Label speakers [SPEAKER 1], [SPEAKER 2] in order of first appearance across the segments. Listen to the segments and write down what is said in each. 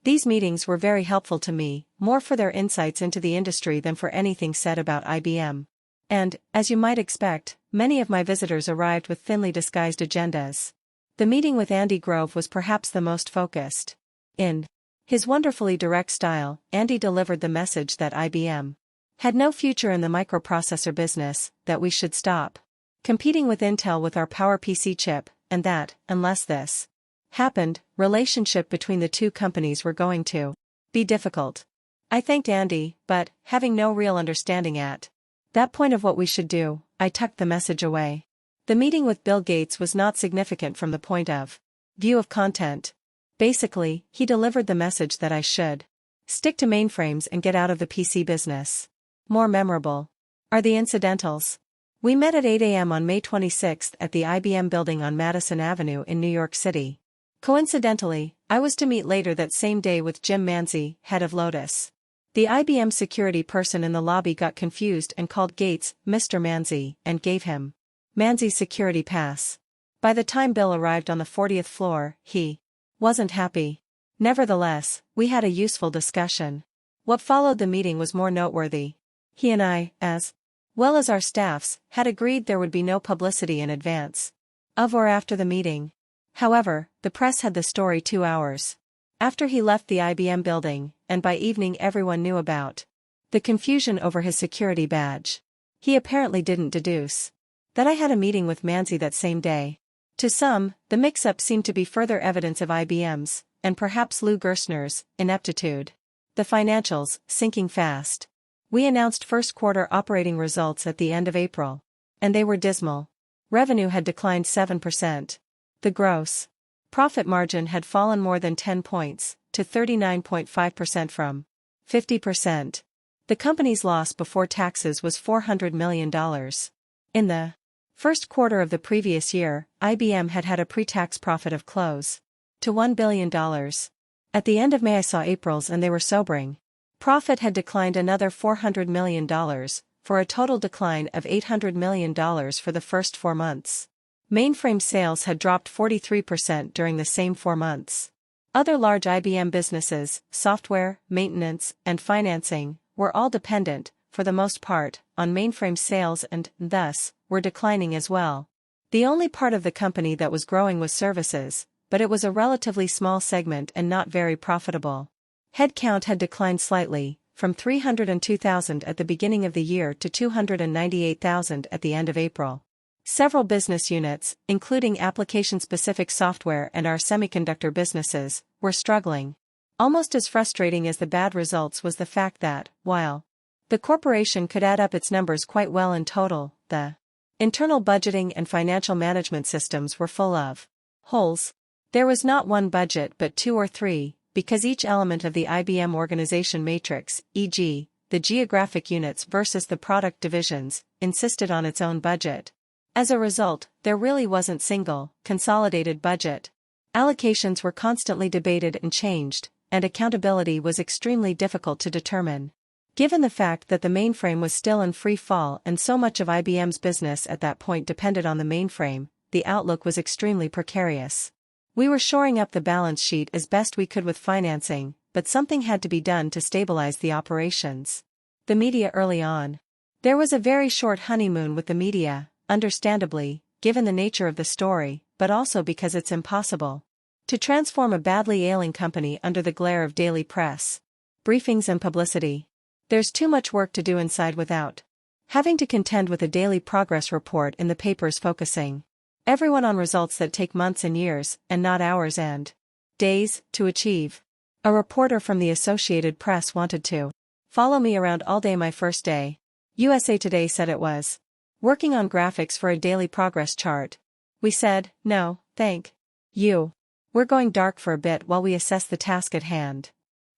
[SPEAKER 1] These meetings were very helpful to me, more for their insights into the industry than for anything said about IBM. And, as you might expect, many of my visitors arrived with thinly disguised agendas. The meeting with Andy Grove was perhaps the most focused. In his wonderfully direct style, Andy delivered the message that IBM had no future in the microprocessor business, that we should stop competing with Intel with our PowerPC chip, and that, unless this happened, relationship between the two companies were going to be difficult. I thanked Andy, but, having no real understanding at that point of what we should do, I tucked the message away. The meeting with Bill Gates was not significant from the point of view of content. Basically, he delivered the message that I should stick to mainframes and get out of the PC business. More memorable are the incidentals. We met at 8 a.m. on May 26 at the IBM building on Madison Avenue in New York City. Coincidentally, I was to meet later that same day with Jim Manzi, head of Lotus. The IBM security person in the lobby got confused and called Gates Mr. Manzi and gave him Manzi's security pass. By the time Bill arrived on the 40th floor, he wasn't happy. Nevertheless, we had a useful discussion. What followed the meeting was more noteworthy. He and I, as well as our staffs, had agreed there would be no publicity in advance of or after the meeting. However, the press had the story 2 hours after he left the IBM building, and by evening everyone knew about the confusion over his security badge. He apparently didn't deduce that I had a meeting with Manzi that same day. To some, the mix-up seemed to be further evidence of IBM's, and perhaps Lou Gerstner's, ineptitude. The financials, sinking fast. We announced first quarter operating results at the end of April. And they were dismal. Revenue had declined 7%. The gross profit margin had fallen more than 10 points, to 39.5% from 50%. The company's loss before taxes was $400 million. In the first quarter of the previous year, IBM had had a pre-tax profit of close to $1 billion. At the end of May I saw April's and they were sobering. Profit had declined another $400 million, for a total decline of $800 million for the first 4 months. Mainframe sales had dropped 43% during the same 4 months. Other large IBM businesses, software, maintenance, and financing, were all dependent, for the most part, on mainframe sales and, thus, were declining as well. The only part of the company that was growing was services, but it was a relatively small segment and not very profitable. Headcount had declined slightly, from 302,000 at the beginning of the year to 298,000 at the end of April. Several business units, including application-specific software and our semiconductor businesses, were struggling. Almost as frustrating as the bad results was the fact that, while the corporation could add up its numbers quite well in total, the internal budgeting and financial management systems were full of holes. There was not one budget but 2 or 3, because each element of the IBM organization matrix, e.g., the geographic units versus the product divisions, insisted on its own budget. As a result, there really wasn't single, consolidated budget. Allocations were constantly debated and changed, and accountability was extremely difficult to determine. Given the fact that the mainframe was still in free fall and so much of IBM's business at that point depended on the mainframe, the outlook was extremely precarious. We were shoring up the balance sheet as best we could with financing, but something had to be done to stabilize the operations. The media early on. There was a very short honeymoon with the media, understandably, given the nature of the story, but also because it's impossible to transform a badly ailing company under the glare of daily press briefings and publicity. There's too much work to do inside without having to contend with a daily progress report in the papers focusing everyone on results that take months and years, and not hours and days, to achieve. A reporter from the Associated Press wanted to follow me around all day my first day. USA Today said it was working on graphics for a daily progress chart. We said, no, thank you. We're going dark for a bit while we assess the task at hand.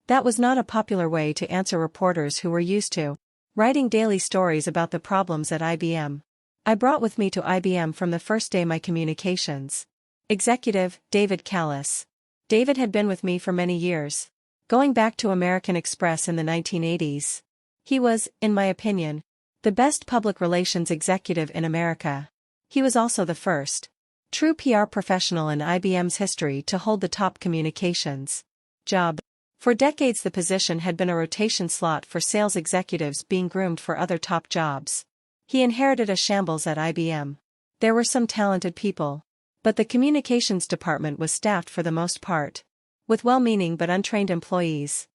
[SPEAKER 1] That was not a popular way to answer reporters who were used to writing daily stories about the problems at IBM. I brought with me to IBM from the first day my communications executive, David Callis. David had been with me for many years, going back to American Express in the 1980s. He was, in my opinion, the best public relations executive in America. He was also the first true PR professional in IBM's history to hold the top communications job. For decades the position had been a rotation slot for sales executives being groomed for other top jobs. He inherited a shambles at IBM. There were some talented people, but the communications department was staffed for the most part with well-meaning but untrained employees.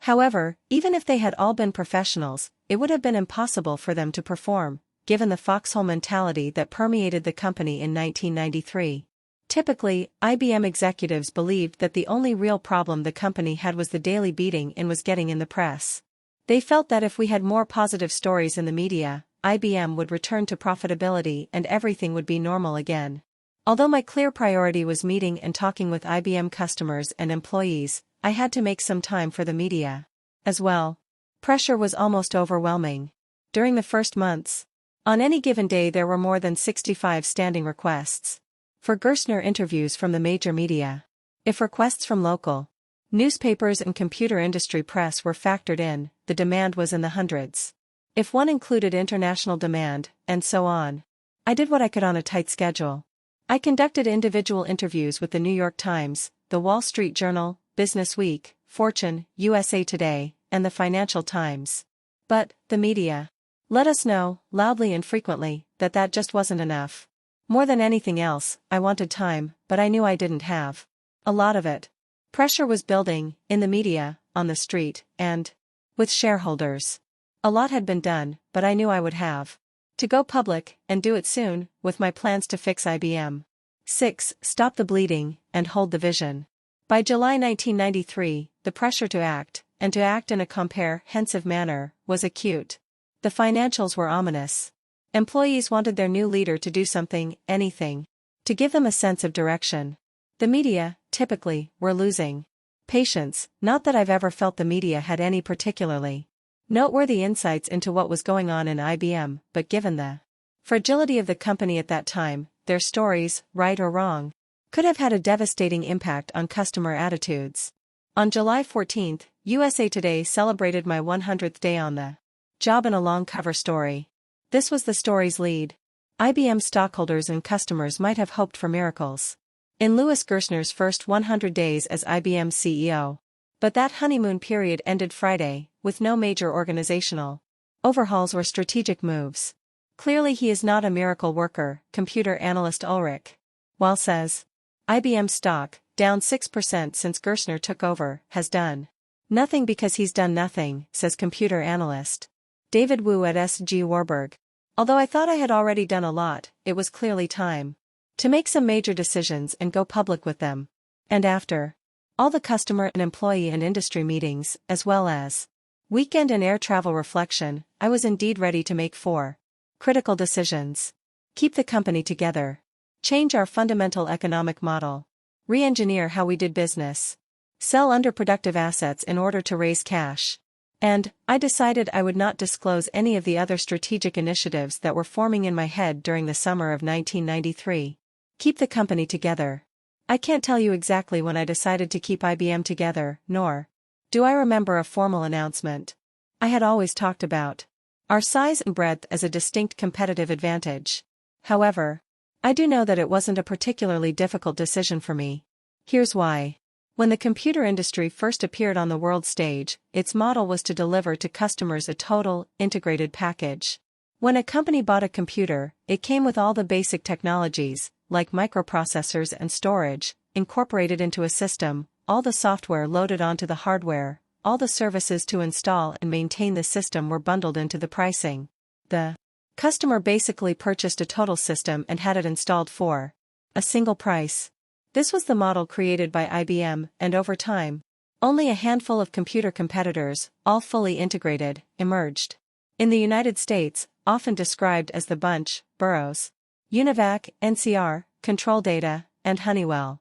[SPEAKER 1] However, even if they had all been professionals, it would have been impossible for them to perform, given the foxhole mentality that permeated the company in 1993. Typically, IBM executives believed that the only real problem the company had was the daily beating it was getting in the press. They felt that if we had more positive stories in the media, IBM would return to profitability and everything would be normal again. Although my clear priority was meeting and talking with IBM customers and employees, I had to make some time for the media as well. Pressure was almost overwhelming. During the first months, on any given day there were more than 65 standing requests for Gerstner interviews from the major media. If requests from local newspapers and computer industry press were factored in, the demand was in the hundreds. If one included international demand, and so on. I did what I could on a tight schedule. I conducted individual interviews with the New York Times, the Wall Street Journal, Business Week, Fortune, USA Today, and the Financial Times. But, the media let us know, loudly and frequently, that just wasn't enough. More than anything else, I wanted time, but I knew I didn't have a lot of it. Pressure was building, in the media, on the street, and with shareholders. A lot had been done, but I knew I would have to go public, and do it soon, with my plans to fix IBM. 6. Stop the bleeding, and hold the vision. By July 1993, the pressure to act, and to act in a comprehensive manner, was acute. The financials were ominous. Employees wanted their new leader to do something, anything, to give them a sense of direction. The media, typically, were losing patience. Not that I've ever felt the media had any particularly noteworthy insights into what was going on in IBM, but given the fragility of the company at that time, their stories, right or wrong, could have had a devastating impact on customer attitudes. On July 14, USA Today celebrated my 100th day on the job in a long cover story. This was the story's lead. IBM stockholders and customers might have hoped for miracles in Louis Gerstner's first 100 days as IBM CEO. But that honeymoon period ended Friday, with no major organizational overhauls or strategic moves. Clearly he is not a miracle worker, computer analyst Ulrich Wahl says. IBM stock, down 6% since Gerstner took over, has done nothing because he's done nothing, says computer analyst David Wu at SG Warburg. Although I thought I had already done a lot, it was clearly time to make some major decisions and go public with them. And after all the customer and employee and industry meetings, as well as weekend and air travel reflection, I was indeed ready to make 4 critical decisions. Keep the company together. Change our fundamental economic model. Re-engineer how we did business. Sell underproductive assets in order to raise cash. And, I decided I would not disclose any of the other strategic initiatives that were forming in my head during the summer of 1993. Keep the company together. I can't tell you exactly when I decided to keep IBM together, nor do I remember a formal announcement. I had always talked about our size and breadth as a distinct competitive advantage. However, I do know that it wasn't a particularly difficult decision for me. Here's why. When the computer industry first appeared on the world stage, its model was to deliver to customers a total, integrated package. When a company bought a computer, it came with all the basic technologies, like microprocessors and storage, incorporated into a system, all the software loaded onto the hardware, all the services to install and maintain the system were bundled into the pricing. The customer basically purchased a total system and had it installed for a single price. This was the model created by IBM, and over time, only a handful of computer competitors, all fully integrated, emerged. In the United States, often described as the bunch, Burroughs, Univac, NCR, Control Data, and Honeywell.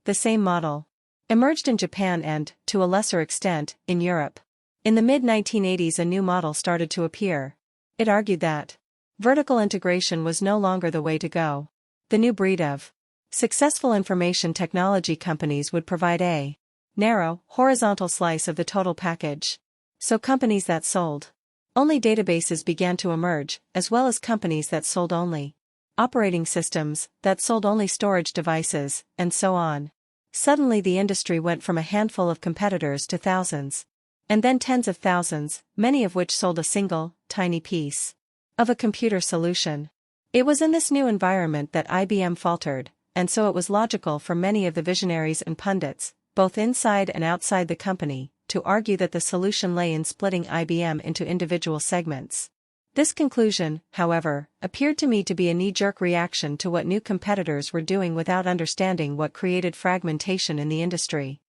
[SPEAKER 1] The same model emerged in Japan and, to a lesser extent, in Europe. In the mid-1980s a new model started to appear. It argued that vertical integration was no longer the way to go. The new breed of successful information technology companies would provide a narrow, horizontal slice of the total package. So companies that sold only databases began to emerge, as well as companies that sold only operating systems, that sold only storage devices, and so on. Suddenly the industry went from a handful of competitors to thousands. And then tens of thousands, many of which sold a single, tiny piece of a computer solution. It was in this new environment that IBM faltered, and so it was logical for many of the visionaries and pundits, both inside and outside the company, to argue that the solution lay in splitting IBM into individual segments. This conclusion, however, appeared to me to be a knee-jerk reaction to what new competitors were doing without understanding what created fragmentation in the industry.